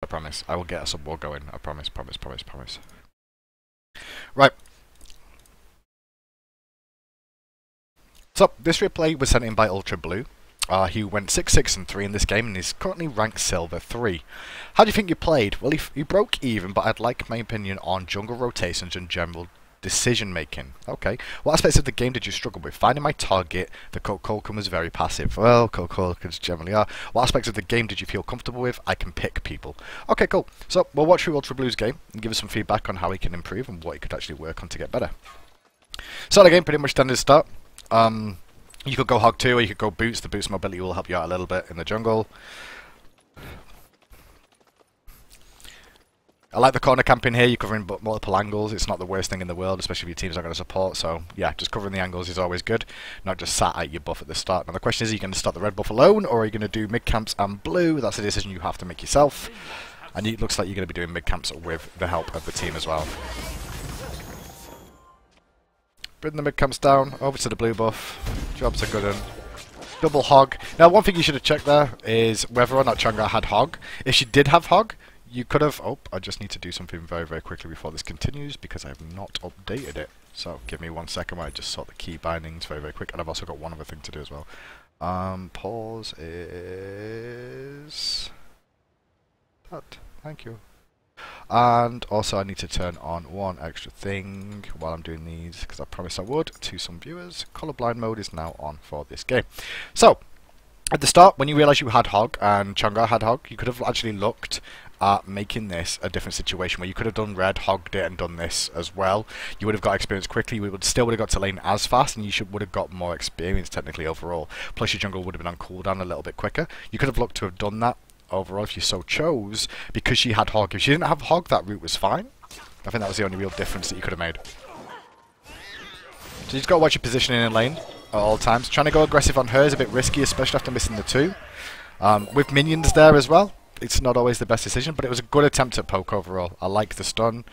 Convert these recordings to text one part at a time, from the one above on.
promise. I will get us a war going. I promise, promise, promise, promise. Right. So, this replay was sent in by Ultra Blue. He went 6-6-3 in this game, and he's currently ranked Silver 3. How do you think you played? Well, he broke even, but I'd like my opinion on jungle rotations and general decision making. Okay. What aspects of the game did you struggle with? Finding my target, the Colcan was very passive. Well, Colcans generally are. What aspects of the game did you feel comfortable with? I can pick people. Okay, cool. So, we'll watch through Ultra Blue's game and give us some feedback on how he can improve and what he could actually work on to get better. So, the game pretty much standard start. You could go Hog 2 or you could go Boots. The Boots mobility will help you out a little bit in the jungle. I like the corner camping here. You're covering multiple angles. It's not the worst thing in the world, especially if your team's not going to support. So, yeah, just covering the angles is always good. Not just sat at your buff at the start. Now, the question is, are you going to start the red buff alone, or are you going to do mid camps and blue? That's a decision you have to make yourself. And it looks like you're going to be doing mid camps with the help of the team as well. Bring the mid camps down, over to the blue buff. Job's a good one. Double Hog. Now, one thing you should have checked there is whether or not Chang'e had Hog. If she did have Hog, you could have... Oh, I just need to do something very, very quickly before this continues because I have not updated it. So, give me 1 second while I just sort the key bindings very, very quick. And I've also got one other thing to do as well. Pause is... that. Thank you. And also I need to turn on one extra thing while I'm doing these, because I promised I would, to some viewers. Colorblind mode is now on for this game. So, at the start, when you realised you had Hog and Chang'e had Hog, you could have actually looked at making this a different situation where you could have done red, hogged it, and done this as well. You would have got experience quickly, you would still would have got to lane as fast, and you would have got more experience technically overall. Plus your jungle would have been on cooldown a little bit quicker. You could have looked to have done that overall if you so chose, because she had Hog. If she didn't have Hog, that route was fine. I think that was the only real difference that you could have made. So you just got to watch your positioning in lane at all times. Trying to go aggressive on her is a bit risky, especially after missing the 2. With minions there as well, it's not always the best decision, but it was a good attempt at poke overall. I like the stun.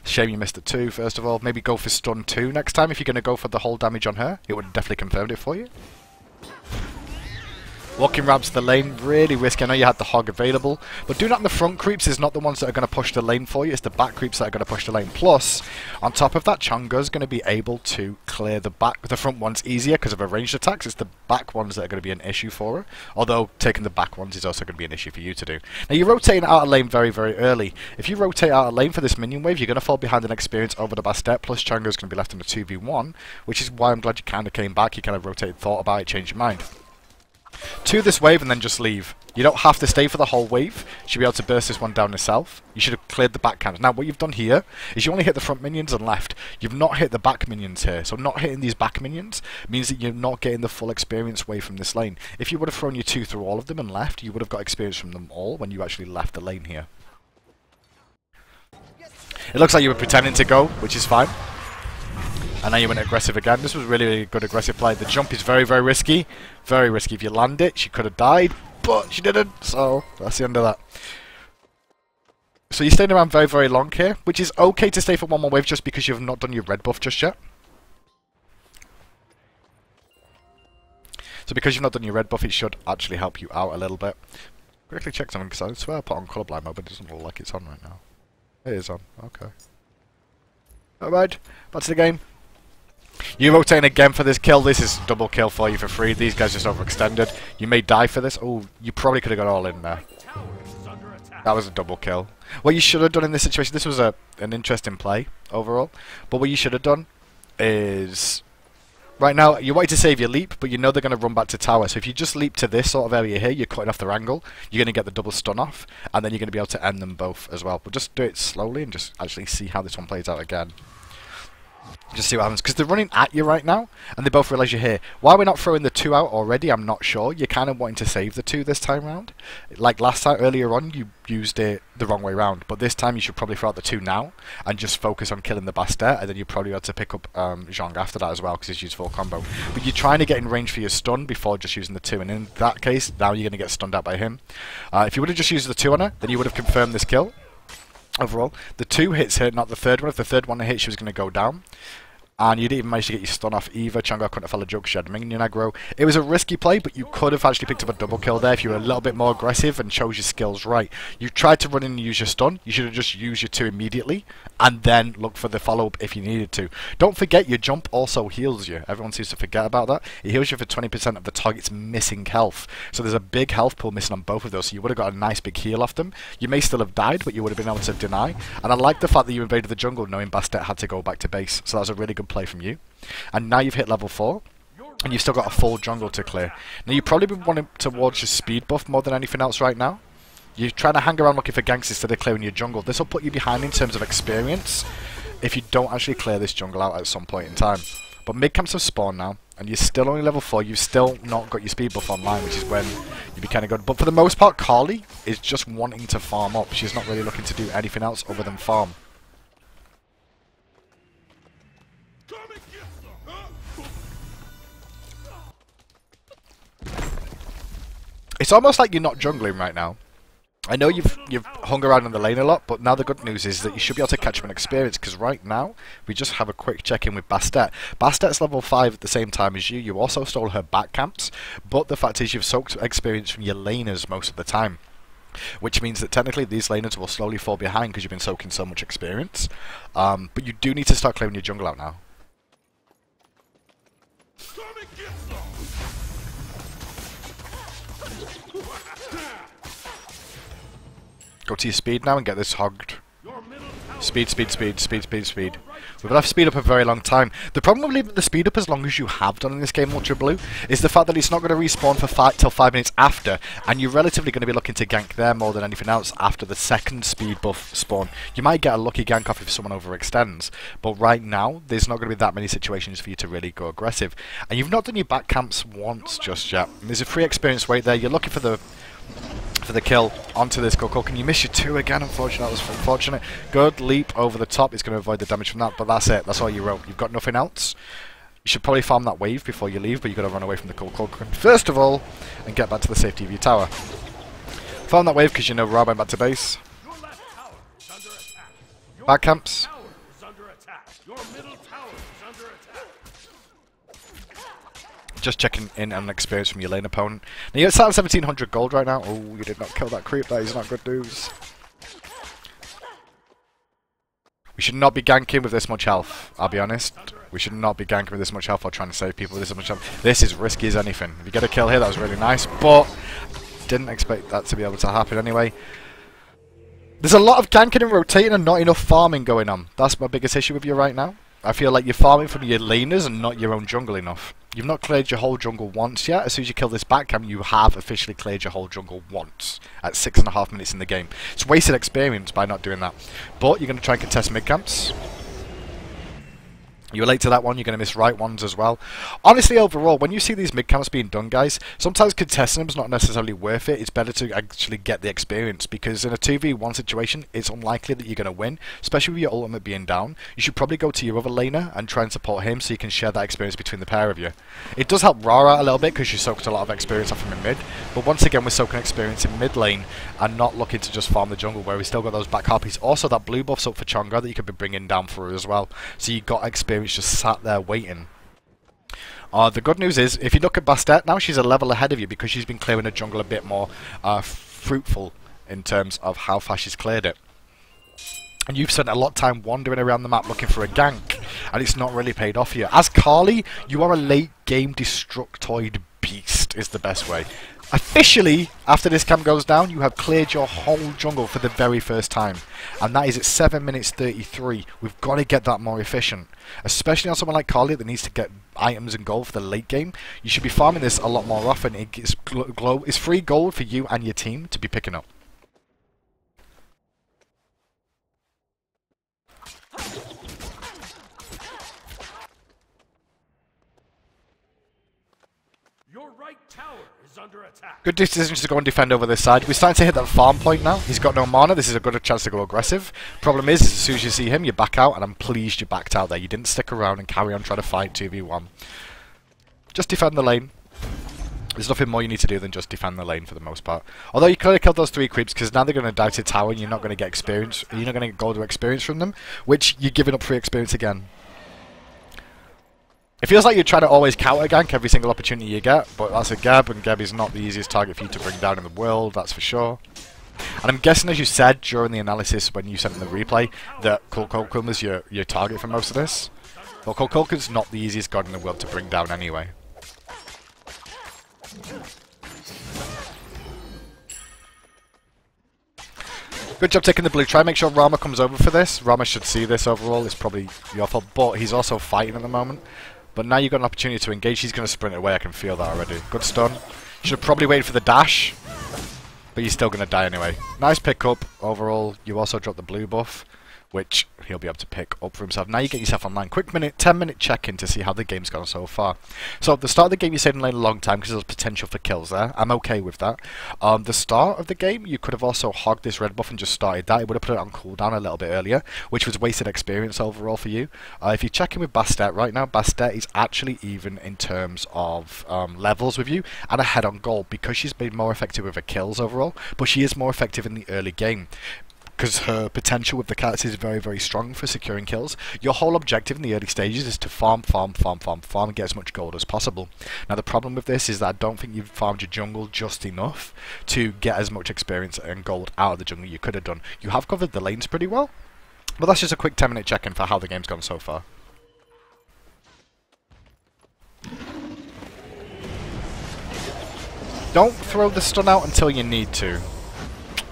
Shame you missed the 2, first of all. Maybe go for stun 2 next time if you're going to go for the whole damage on her. It would have definitely confirmed it for you. Walking ramps the lane, really risky. I know you had the Hog available, but doing that in the front creeps is not the ones that are going to push the lane for you. It's the back creeps that are going to push the lane. Plus, on top of that, Chang'e's going to be able to clear the front ones easier because of her ranged attacks. It's the back ones that are going to be an issue for her. Although, taking the back ones is also going to be an issue for you to do. Now, you're rotating out of lane very, very early. If you rotate out of lane for this minion wave, you're going to fall behind in experience over the Bastet. Plus, Chang'e's going to be left in a 2v1, which is why I'm glad you kind of came back. You kind of rotated, thought about it, changed your mind. To this wave and then just leave. You don't have to stay for the whole wave. You should be able to burst this one down yourself. You should have cleared the back camps. Now what you've done here is you only hit the front minions and left. You've not hit the back minions here. So not hitting these back minions means that you're not getting the full experience wave from this lane. If you would have thrown your 2 through all of them and left, you would have got experience from them all when you actually left the lane here. It looks like you were pretending to go, which is fine. And now you went aggressive again. This was really, really good aggressive play. The jump is very, very risky. Very risky. If you land it, she could have died, but she didn't. So that's the end of that. So you're staying around very, very long here, which is okay to stay for one more wave just because you've not done your red buff just yet. So because you've not done your red buff, it should actually help you out a little bit. Quickly check something, because I swear I put on colorblind mode, but it doesn't look like it's on right now. It is on. Okay. Alright, back to the game. You rotating again for this kill. This is double kill for you for free. These guys just overextended. You may die for this. Oh, you probably could have got all in there. That was a double kill. What you should have done in this situation, this was an interesting play overall, but what you should have done is... Right now, you wanted to save your leap, but you know they're going to run back to tower. So if you just leap to this sort of area here, you're cutting off their angle. You're going to get the double stun off, and then you're going to be able to end them both as well. But just do it slowly and just actually see how this one plays out again. Just see what happens, because they're running at you right now, and they both realise you're here. Why we're not throwing the 2 out already, I'm not sure. You're kind of wanting to save the 2 this time round. Like last time, earlier on, you used it the wrong way round, but this time you should probably throw out the 2 now, and just focus on killing the Bastet, and then you'll probably be able to pick up Zhong after that as well, because he's used full combo. But you're trying to get in range for your stun before just using the 2, and in that case, now you're going to get stunned out by him. If you would have just used the 2 on her, then you would have confirmed this kill. Overall, the 2 hits her, not the third one. If the third one hit, she was going to go down. And you didn't even manage to get your stun off either. Chang'e couldn't have fell a joke, she had minion aggro. It was a risky play, but you could have actually picked up a double kill there if you were a little bit more aggressive and chose your skills right. You tried to run in and use your stun. You should have just used your 2 immediately, and then look for the follow-up if you needed to. Don't forget, your jump also heals you. Everyone seems to forget about that. It heals you for 20% of the target's missing health. So there's a big health pool missing on both of those, so you would have got a nice big heal off them. You may still have died, but you would have been able to deny. And I like the fact that you invaded the jungle knowing Bastet had to go back to base. So that was a really good play from you. And now you've hit level 4, and you've still got a full jungle to clear. Now you've probably been wanting towards your speed buff more than anything else right now. You're trying to hang around looking for ganks instead of clearing your jungle. This will put you behind in terms of experience if you don't actually clear this jungle out at some point in time. But mid-camps have spawned now, and you're still only level 4. You've still not got your speed buff online, which is when you'd be kind of good. But for the most part, Kali is just wanting to farm up. She's not really looking to do anything else other than farm. It's almost like you're not jungling right now. I know you've hung around in the lane a lot, but now the good news is that you should be able to catch up in experience, because right now, we just have a quick check-in with Bastet. Bastet's level 5 at the same time as you. You also stole her back camps, but the fact is you've soaked experience from your laners most of the time. Which means that technically these laners will slowly fall behind because you've been soaking so much experience. But you do need to start clearing your jungle out now. Go to your speed now and get this hogged. Speed, speed, speed, speed, speed, speed. We've left speed up a very long time. The problem with leaving the speed up as long as you have done in this game, Ultra Blue, is the fact that it's not going to respawn for till 5 minutes after, and you're relatively going to be looking to gank there more than anything else after the second speed buff spawn. You might get a lucky gank off if someone overextends, but right now, there's not going to be that many situations for you to really go aggressive. And you've not done your back camps once just yet. There's a free experience wait there. You're looking for the kill onto this Coco. Can you miss your 2 again? Unfortunately, that was unfortunate. Good leap over the top. It's going to avoid the damage from that, but that's it. That's all you wrote. You've got nothing else. You should probably farm that wave before you leave, but you've got to run away from the Coco first of all and get back to the safety of your tower. Farm that wave because you know Ra went back to base. Back camps. Just checking in on experience from your lane opponent. Now you're at 1700 gold right now. Oh, you did not kill that creep. That is not good news. We should not be ganking with this much health, I'll be honest. We should not be ganking with this much health or trying to save people with this much health. This is risky as anything. If you get a kill here, that was really nice, but didn't expect that to be able to happen anyway. There's a lot of ganking and rotating and not enough farming going on. That's my biggest issue with you right now. I feel like you're farming from your laners and not your own jungle enough. You've not cleared your whole jungle once yet. As soon as you kill this back cam, you have officially cleared your whole jungle once at 6.5 minutes in the game. It's wasted experience by not doing that. But you're going to try and contest mid camps. You're late to that one, you're going to miss right ones as well. Honestly, overall, when you see these mid-camps being done, guys, sometimes contesting them is not necessarily worth it. It's better to actually get the experience, because in a 2v1 situation, it's unlikely that you're going to win, especially with your ultimate being down. You should probably go to your other laner and try and support him so you can share that experience between the pair of you. It does help Ra out a little bit because you soaked a lot of experience off him in mid, but once again, we're soaking experience in mid lane and not looking to just farm the jungle where we still got those back harpies. Also, that blue buff's up for Chang'e that you could be bringing down for her as well. So you got experience just sat there waiting. The good news is, if you look at Bastet now, she's a level ahead of you because she's been clearing the jungle a bit more fruitful in terms of how fast she's cleared it. And you've spent a lot of time wandering around the map looking for a gank, and it's not really paid off for you. As Kali, you are a late game destructoid beast, is the best way. Officially, after this camp goes down, you have cleared your whole jungle for the very first time. And that is at 7 minutes 33. We've got to get that more efficient. Especially on someone like Kali that needs to get items and gold for the late game. You should be farming this a lot more often. It's free gold for you and your team to be picking up. Your right tower is under attack. Good decision to go and defend over this side. We're starting to hit that farm point now. He's got no mana. This is a good chance to go aggressive. Problem is as soon as you see him, you back out, and I'm pleased you backed out there. You didn't stick around and carry on trying to fight 2v1. Just defend the lane. There's nothing more you need to do than just defend the lane for the most part. Although you could have killed those 3 creeps, because now they're going to die to tower and you're not going to get experience. You're not going to get gold or experience from them, which you're giving up free experience again. It feels like you're trying to always counter gank every single opportunity you get, but that's a Geb, and Geb is not the easiest target for you to bring down in the world, that's for sure. And I'm guessing, as you said during the analysis when you sent in the replay, that Kukulkan was your target for most of this. Well, Kukulkan's not the easiest god in the world to bring down anyway. Good job taking the blue. Try and make sure Rama comes over for this. Rama should see this overall. It's probably your fault, but he's also fighting at the moment. But now you've got an opportunity to engage. He's going to sprint away. I can feel that already. Good stun. Should have probably waited for the dash, but he's still going to die anyway. Nice pickup overall. You also dropped the blue buff, which he'll be able to pick up for himself. Now you get yourself online. Quick 10-minute check-in to see how the game's gone so far. So at the start of the game you stayed in lane a long time because there's potential for kills there. I'm okay with that. The start of the game you could have also hogged this red buff and just started that. It would have put it on cooldown a little bit earlier, which was wasted experience overall for you. If you check in with Bastet right now, Bastet is actually even in terms of levels with you and ahead on gold because she's been more effective with her kills overall, but she is more effective in the early game, because her potential with the cats is very, very strong for securing kills. Your whole objective in the early stages is to farm, and get as much gold as possible. Now the problem with this is that I don't think you've farmed your jungle just enough to get as much experience and gold out of the jungle you could have done. You have covered the lanes pretty well, but that's just a quick 10-minute check-in for how the game's gone so far. Don't throw the stun out until you need to.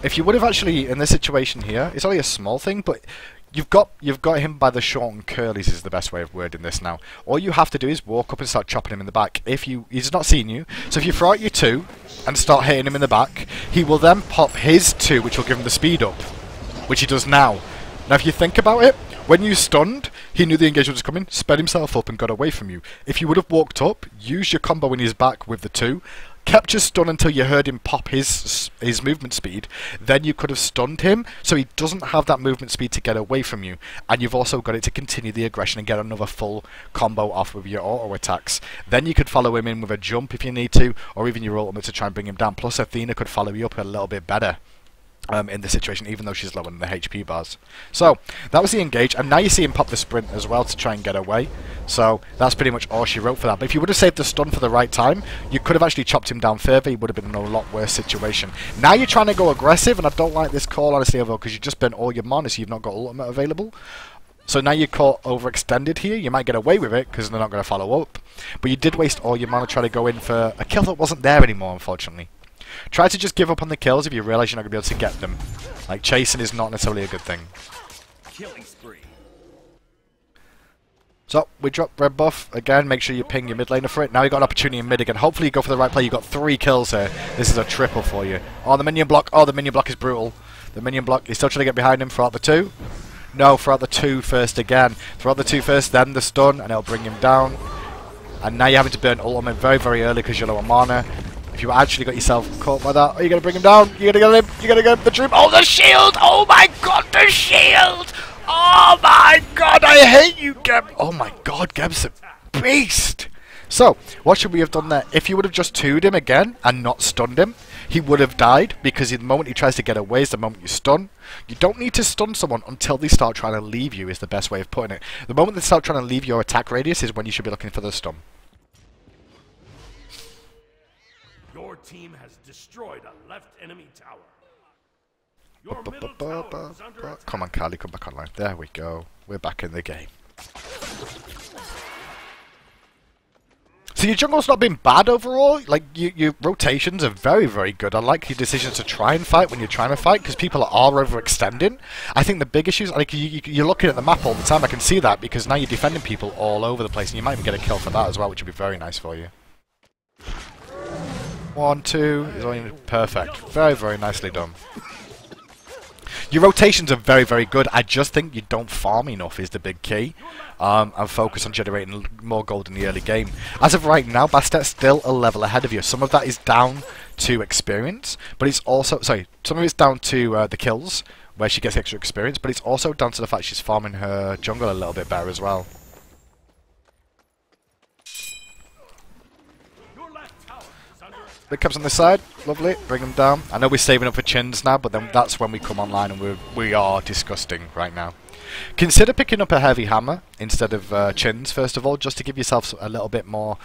If you would have actually, in this situation here, it's only a small thing, but you've got him by the short and curlies is the best way of wording this now. All you have to do is walk up and start chopping him in the back. He's not seen you, so if you throw out your 2 and start hitting him in the back, he will then pop his 2, which will give him the speed up, which he does now. Now if you think about it, when you stunned, he knew the engagement was coming, sped himself up and got away from you. If you would have walked up, used your combo in his back with the 2, kept your stun until you heard him pop his movement speed, then you could have stunned him, so he doesn't have that movement speed to get away from you, and you've also got it to continue the aggression and get another full combo off with your auto attacks. Then you could follow him in with a jump if you need to, or even your ultimate to try and bring him down. Plus Athena could follow you up a little bit better in this situation, even though she's lower than the HP bars. So that was the engage, and now you see him pop the sprint as well to try and get away. So that's pretty much all she wrote for that. But if you would have saved the stun for the right time, you could have actually chopped him down further. He would have been in a lot worse situation. Now you're trying to go aggressive, and I don't like this call honestly, overall, because you just spent all your mana, so you've not got ultimate available. So now you're caught overextended here. You might get away with it because they're not going to follow up, but you did waste all your mana trying to go in for a kill that wasn't there anymore, unfortunately. Try to just give up on the kills if you realise you're not going to be able to get them. Like, chasing is not necessarily a good thing. Killing spree. So, we drop red buff. Again, make sure you ping your mid laner for it. Now you got an opportunity in mid again. Hopefully you go for the right play. You got 3 kills here. This is a triple for you. Oh, the minion block. Oh, the minion block is brutal. The minion block. He's still trying to get behind him. Throw out the 2. No, throw out the 2 first again. Throw out the 2 first, then the stun, and it'll bring him down. And now you're having to burn ultimate very, very early because you're low on mana. If you actually got yourself caught by that, are you going to bring him down? You're going to get him. You're going to get the troop. Oh, the shield! Oh my god, the shield! Oh my god, I hate you, Geb! Oh my god, Geb's a beast! So, what should we have done there? If you would have just 2'd him again and not stunned him, he would have died, because the moment he tries to get away is the moment you stun. You don't need to stun someone until they start trying to leave you, is the best way of putting it. The moment they start trying to leave your attack radius is when you should be looking for the stun. Your team has destroyed a left enemy tower. Your middle tower is under attack. Come on, Kali, come back online. There we go. We're back in the game. So your jungle's not been bad overall. Like, your rotations are very, very good. I like your decisions to try and fight when you're trying to fight, because people are overextending. I think the big issue is, like, you're looking at the map all the time. I can see that, because now you're defending people all over the place, and you might even get a kill for that as well, which would be very nice for you. 1, 2, is only perfect. Very, very nicely done. Your rotations are very, very good. I just think you don't farm enough is the big key. And focus on generating more gold in the early game. As of right now, Bastet's still a level ahead of you. Some of that is down to experience, but it's also... Sorry, some of it's down to the kills, where she gets extra experience, but it's also down to the fact she's farming her jungle a little bit better as well. Big caps on this side. Lovely. Bring them down. I know we're saving up for chins now, but then that's when we come online and we are disgusting right now. Consider picking up a heavy hammer instead of chins, first of all, just to give yourself a little bit more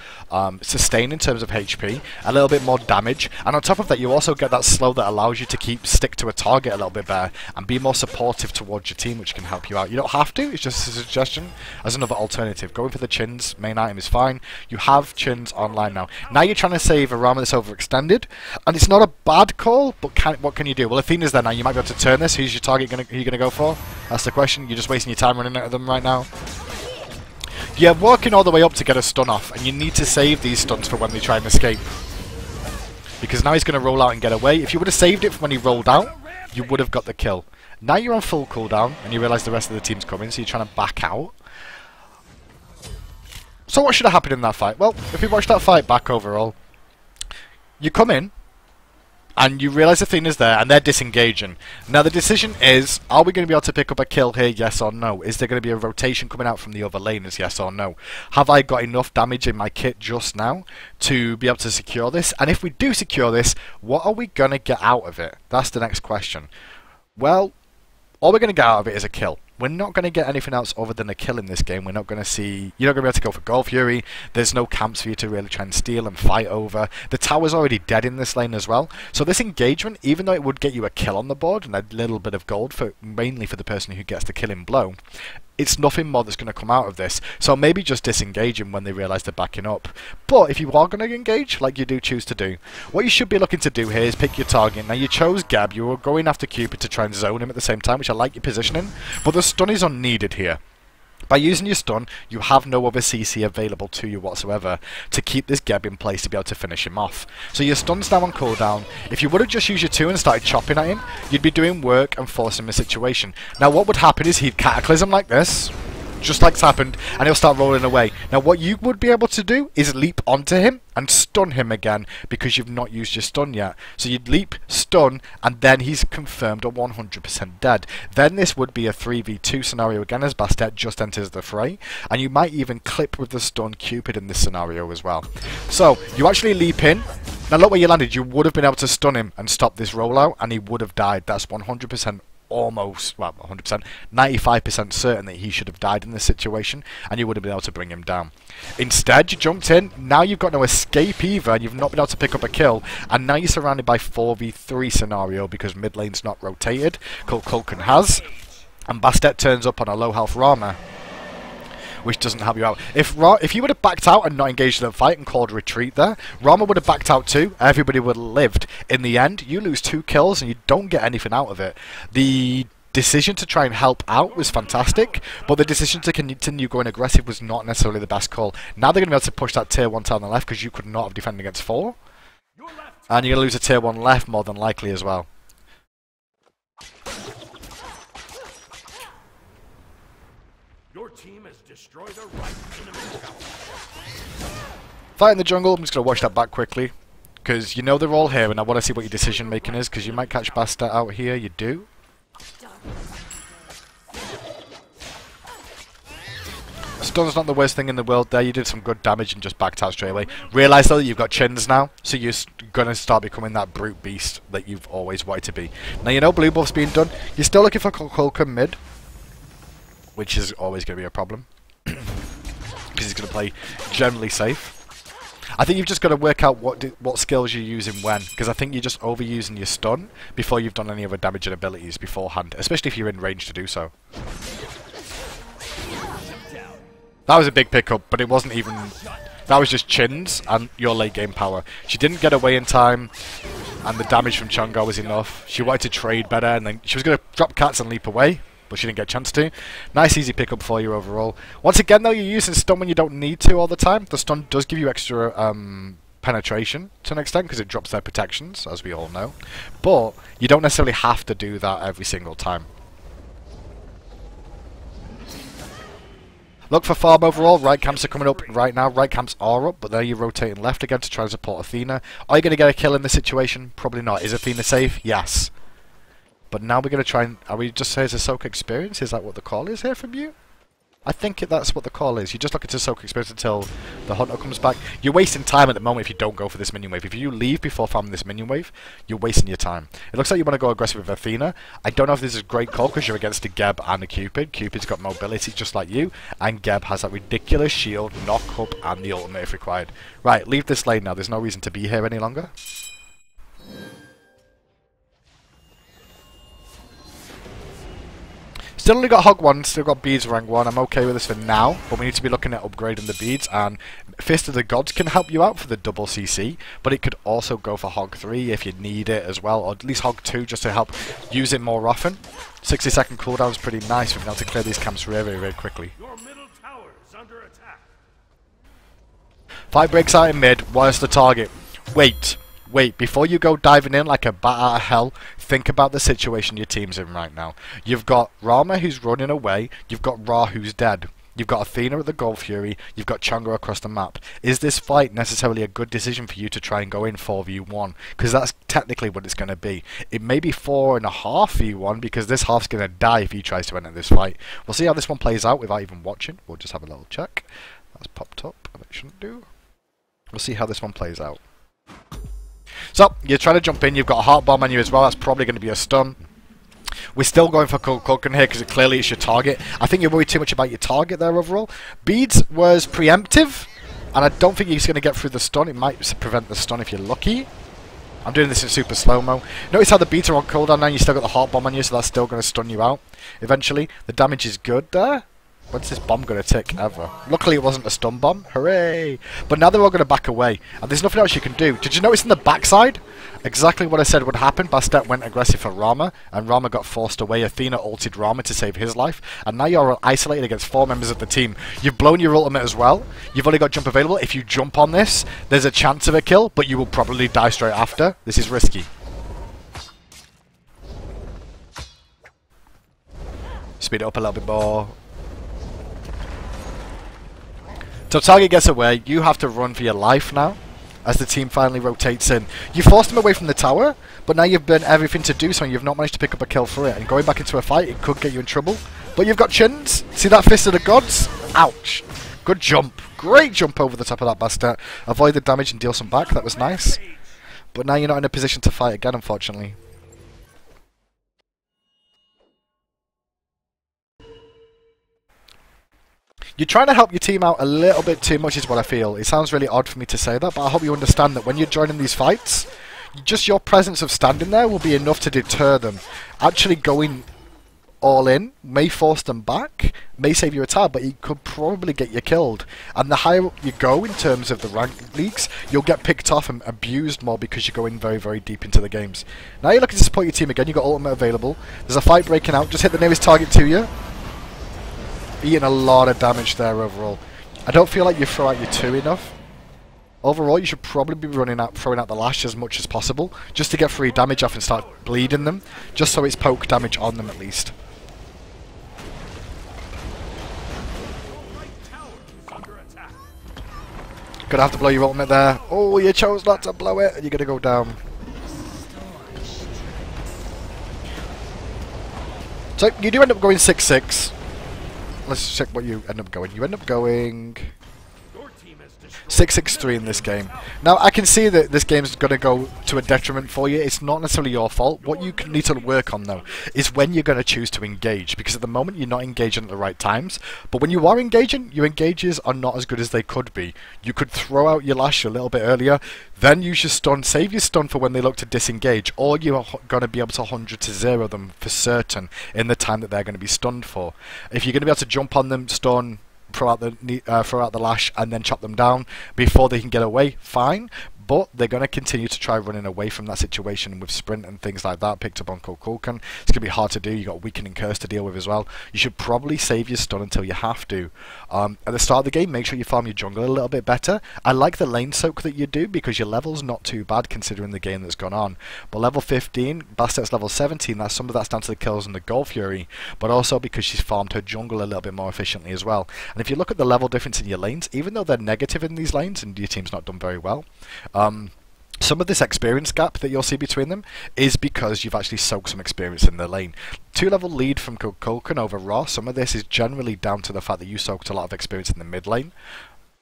sustain in terms of HP, a little bit more damage, and on top of that you also get that slow that allows you to stick to a target a little bit better and be more supportive towards your team, which can help you out. You don't have to, it's just a suggestion as another alternative. Going for the chins, main item is fine. You have chins online now. Now you're trying to save a Rama that's overextended, and it's not a bad call, but what can you do? Well, Athena's there now, you might be able to turn this. Who's your target who are you going to go for? That's the question. You're just wasting your time running out of them right now. You're working all the way up to get a stun off, and you need to save these stuns for when they try and escape. Because now he's going to roll out and get away. If you would have saved it for when he rolled out, you would have got the kill. Now you're on full cooldown, and you realise the rest of the team's coming, so you're trying to back out. So what should have happened in that fight? Well, if we watch that fight back overall, you come in, and you realise Athena's there, and they're disengaging. Now the decision is, are we going to be able to pick up a kill here, yes or no? Is there going to be a rotation coming out from the other laners, yes or no? Have I got enough damage in my kit just now to be able to secure this? And if we do secure this, what are we going to get out of it? That's the next question. Well, all we're going to get out of it is a kill. We're not going to get anything else other than a kill in this game. We're not going to see... You're not going to be able to go for Gold Fury. There's no camps for you to really try and steal and fight over. The tower's already dead in this lane as well. So this engagement, even though it would get you a kill on the board and a little bit of gold, mainly for the person who gets the killing blow, it's nothing more that's going to come out of this. So maybe just disengaging when they realise they're backing up. But if you are going to engage, like you do choose to do, what you should be looking to do here is pick your target. Now you chose Gab, you were going after Cupid to try and zone him at the same time, which I like your positioning, but the stun is unneeded here. By using your stun, you have no other CC available to you whatsoever to keep this Geb in place to be able to finish him off. So your stun's now on cooldown. If you would have just used your 2 and started chopping at him, you'd be doing work and forcing the situation. Now what would happen is he'd cataclysm like this, just like's happened, and he'll start rolling away. Now what you would be able to do is leap onto him and stun him again, because you've not used your stun yet. So you'd leap, stun, and then he's confirmed a 100% dead. Then this would be a 3v2 scenario again as Bastet just enters the fray, and you might even clip with the stun Cupid in this scenario as well. So you actually leap in. Now look where you landed. You would have been able to stun him and stop this rollout, and he would have died. That's 100% almost, well, 100%, 95% certain that he should have died in this situation, and you would have been able to bring him down. Instead, you jumped in, now you've got no escape either, and you've not been able to pick up a kill, and now you're surrounded by 4v3 scenario because mid lane's not rotated, Kulkan has, and Bastet turns up on a low health Rama, which doesn't help you out. If you would have backed out and not engaged in the fight and called retreat there, Rama would have backed out too. Everybody would have lived. In the end, you lose 2 kills and you don't get anything out of it. The decision to try and help out was fantastic, but the decision to continue going aggressive was not necessarily the best call. Now they're going to be able to push that tier 1 tower on the left because you could not have defended against 4. And you're going to lose a tier 1 left more than likely as well. Your team has destroyed a right enemy tower. Fight in the jungle, I'm just going to watch that back quickly, because you know they're all here and I want to see what your decision making is, because you might catch Bastet out here, you do. Stun's not the worst thing in the world there, you did some good damage and just backed out straight away. Realise though that you've got chins now, so you're going to start becoming that brute beast that you've always wanted to be. Now you know blue buff's being done, you're still looking for Kulkan mid, which is always going to be a problem, because he's going to play generally safe. I think you've just got to work out what skills you're using when, because I think you're just overusing your stun before you've done any other damaging abilities beforehand, especially if you're in range to do so. That was a big pickup, but it wasn't even... That was just chins and your late game power. She didn't get away in time, and the damage from Chunga was enough. She wanted to trade better, and then she was going to drop cats and leap away, but she didn't get a chance to. Nice easy pickup for you overall. Once again though, you're using stun when you don't need to all the time. The stun does give you extra penetration to an extent because it drops their protections, as we all know. But you don't necessarily have to do that every single time. Look for farm overall. Right camps are coming up right now. Right camps are up, but there you're rotating left again to try and support Athena. Are you going to get a kill in this situation? Probably not. Is Athena safe? Yes. But now we're going to try and... Are we just saying it's a soak experience? Is that what the call is here from you? I think that's what the call is. You're just looking to soak experience until the hunter comes back. You're wasting time at the moment if you don't go for this minion wave. If you leave before farming this minion wave, you're wasting your time. It looks like you want to go aggressive with Athena. I don't know if this is a great call because you're against a Geb and a Cupid. Cupid's got mobility just like you, and Geb has that ridiculous shield, knock up, and the ultimate if required. Right, leave this lane now. There's no reason to be here any longer. Still only got Hog 1, still got Beads rank 1, I'm okay with this for now, but we need to be looking at upgrading the Beads, and Fist of the Gods can help you out for the double CC, but it could also go for Hog 3 if you need it as well, or at least Hog 2 just to help use it more often. 60-second cooldown is pretty nice, we've been able to clear these camps very quickly. Your middle tower is under attack. Fight breaks out in mid, where's the target? Wait, before you go diving in like a bat out of hell, think about the situation your team's in right now. You've got Rama who's running away, you've got Ra who's dead, you've got Athena at the Gold Fury, you've got Chang'e across the map. Is this fight necessarily a good decision for you to try and go in 4v1? Because that's technically what it's going to be. It may be 4.5v1 because this half's going to die if he tries to enter this fight. We'll see how this one plays out without even watching. We'll just have a little check. That's popped up, and it shouldn't do. We'll see how this one plays out. So, you're trying to jump in, you've got a heart bomb on you as well, that's probably going to be a stun. We're still going for Kukulkan here because clearly it's your target. I think you're worried too much about your target there overall. Beads was preemptive, and I don't think he's going to get through the stun. It might prevent the stun if you're lucky. I'm doing this in super slow-mo. Notice how the beats are on cooldown now, you still got the heart bomb on you, so that's still going to stun you out. Eventually, the damage is good there. When's this bomb going to tick, ever? Luckily it wasn't a stun bomb. Hooray! But now they're all going to back away. And there's nothing else you can do. Did you notice in the backside? Exactly what I said would happen. Bastet went aggressive for Rama. And Rama got forced away. Athena ulted Rama to save his life. And now you're isolated against 4 members of the team. You've blown your ultimate as well. You've only got jump available. If you jump on this, there's a chance of a kill. But you will probably die straight after. This is risky. Speed it up a little bit more. So target gets away, you have to run for your life now, as the team finally rotates in. You forced him away from the tower, but now you've done everything to do so and you've not managed to pick up a kill for it. And going back into a fight, it could get you in trouble. But you've got chins. See that Fist of the Gods? Ouch. Good jump. Great jump over the top of that Bastet. Avoid the damage and deal some back, that was nice. But now you're not in a position to fight again, unfortunately. You're trying to help your team out a little bit too much is what I feel. It sounds really odd for me to say that, but I hope you understand that when you're joining these fights, just your presence of standing there will be enough to deter them. Actually going all in may force them back, may save you a tab, but it could probably get you killed. And the higher up you go in terms of the rank leagues, you'll get picked off and abused more because you're going very deep into the games. Now you're looking to support your team again, you've got ultimate available. There's a fight breaking out, just hit the nearest target to you. Eating a lot of damage there overall. I don't feel like you throw out your 2 enough. Overall, you should probably be throwing out the lash as much as possible, just to get free damage off and start bleeding them, just so it's poke damage on them at least. Gonna have to blow your ultimate there. Oh, you chose not to blow it, and you're gonna go down. So, you do end up going 6-6. Let's check what you end up going. You end up going 6-6-3 in this game. Now, I can see that this game's going to go to a detriment for you. It's not necessarily your fault. What you need to work on, though, is when you're going to choose to engage. Because at the moment, you're not engaging at the right times. But when you are engaging, your engages are not as good as they could be. You could throw out your lash a little bit earlier, then use your stun, save your stun for when they look to disengage, or you're going to be able to 100 to 0 them for certain in the time that they're going to be stunned for. If you're going to be able to jump on them, stun, throw out the lash and then chop them down before they can get away, fine. But they're going to continue to try running away from that situation with sprint and things like that picked up on Kukulkan. It's going to be hard to do. You've got weakening curse to deal with as well. You should probably save your stun until you have to. At the start of the game, make sure you farm your jungle a little bit better. I like the lane soak that you do because your level's not too bad considering the game that's gone on. But level 15, Bastet's level 17, some of that's down to the kills and the Gold Fury, but also because she's farmed her jungle a little bit more efficiently as well. And if you look at the level difference in your lanes, even though they're negative in these lanes and your team's not done very well, some of this experience gap that you'll see between them is because you've actually soaked some experience in the lane. 2-level lead from Kukulkan over Ross. Some of this is generally down to the fact that you soaked a lot of experience in the mid lane,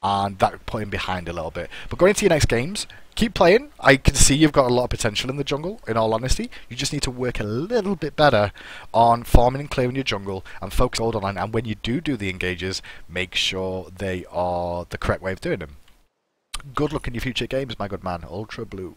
and that put him behind a little bit. But going into your next games, keep playing. I can see you've got a lot of potential in the jungle, in all honesty. You just need to work a little bit better on farming and clearing your jungle and focus on online. And when you do the engages, make sure they are the correct way of doing them. Good luck in your future games, my good man. Ultra Blue.